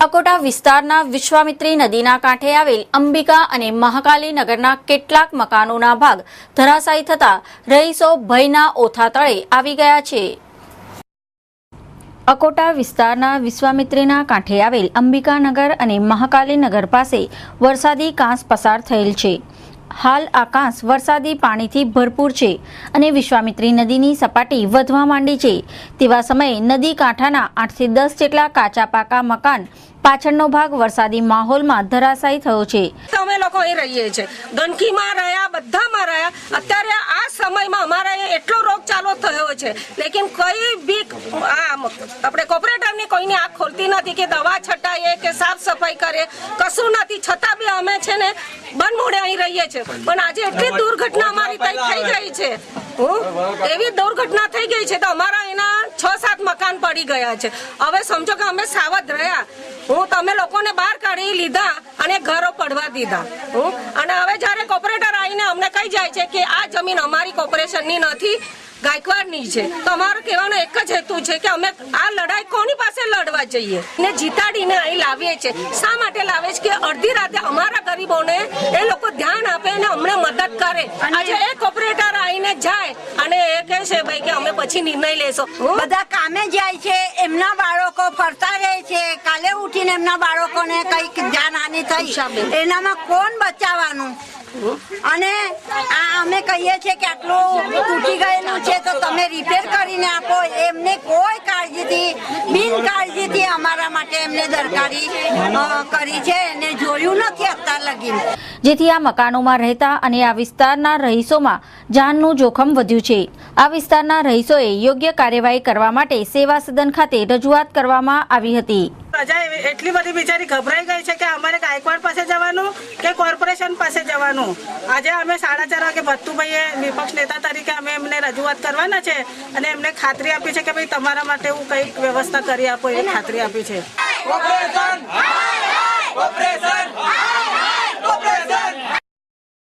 અકોટા વિસ્તારના વિશ્વામિત્રી નદીના કાંઠે આવેલ અંબિકા અને મહાકાલી નગરના કેટલાક મકાનોના ભાગ ધરાશાયી થતા રહીશો ભયના ઓથા તળે આવી ગયા છે। અકોટા વિસ્તારના વિશ્વામિત્રીના કાંઠે આવેલ અંબિકા નગર અને મહાકાલી નગર પાસે વરસાદી કાંસ પસાર થયેલ છે। હાલ આ કાંસ વરસાદી પાણીથી ભરપૂર છે અને વિશ્વામિત્રી નદીની સપાટી વધવા માંડી છે। તેવા સમયે નદી કાંઠાના 8 થી 10 જેટલા કાચા પાકા મકાન પાછળનો ભાગ વરસાદી માહોલમાં ધરાશાયી થયો છે। અમે લોકો અહીં રહીએ છીએ, ગંદકીમાં રહ્યા, બધામાં રહ્યા। અત્યારે આ સમયમાં અમારા એટલો રોગચાળો થયો છે, લેકિન કોઈ બી આપણે કોર્પોરેટરની કોઈની આંખ ખોલતી નથી કે દવા છટાઈએ કે સાફ સફાઈ કરે, કશું નથી। છતાં બી અમે છે ને બંધ મોડે અહીં રહીએ છીએ, પણ આજે એટલી દુર્ઘટના અમારી ત્યાં થઈ ગઈ છે, એવી દુર્ઘટના થઈ ગઈ છે તો અમારા એના 6-7 મકાન પડી ગયા છે। હવે સમજો કે અમે સાવધ રહ્યા, તમે લોકોને બહાર કાઢી લીધા અને ઘરો પડવા દીધા। અને હવે જ્યારે કોર્પોરેટર આવીને અમને કહી જાય છે કે આ જમીન અમારી કોર્પોરેશનની નથી, ગાયકવાડની છે, તો અમારો કહેવાનો એક જ હેતુ છે કે અમે આ લડાઈ કોની પાસે લડવા જઈએ ને જીતાડીને અહીં લાવીએ છીએ। શા માટે લાવે છે કે અડધી રાતે અમારા ગરીબોને એ લોકો ધ્યાન આપે અને અમને મદદ કરે। આજે એ કોર્પોરેટર આવીને જાય અને એ કહે છે ભાઈ કે અમે પછી નિર્ણય લેશો। બધા કામે જાય છે, એમના બાળકો ફરતા રહે છે, કાલે ઉઠીને એમના બાળકોને કઈક જાનહાની થઈ, એનામાં કોણ બચાવવાનું? અને અમે કહીએ છીએ કે આટલું તૂટી ગયેલું છે તો તમે રિપેર કરીને આપો। એમને કોઈ કાળજીથી બિનકાળજીથી અમારા માટે એમને દરકારી કરી છે, એને જોયું નથી અત્યાર લગી, જેથી આ મકાનોમાં રહેતા અને આ વિસ્તારના રહીશોમાં જાનનું જોખમ વધ્યું છે। આ વિસ્તારના રહીશોએ યોગ્ય કાર્યવાહી કરવા માટે સેવા સદન ખાતે રજૂઆત કરવામાં આવી હતી। પ્રજા એટલી બધી બિચારી ગભરાઈ ગઈ છે કે અમારે ગાયકવાડ પાસે જવાનું કે કોર્પોરેશન પાસે જવાનું। આજે અમે 4:30 વાગે ભત્તુભાઈએ વિપક્ષ નેતા તરીકે અમે એમને રજૂઆત કરવાના છે અને એમને ખાતરી આપી છે કે ભાઈ તમારા માટે હું કંઈક વ્યવસ્થા કરી આપો, એ ખાતરી આપી છે।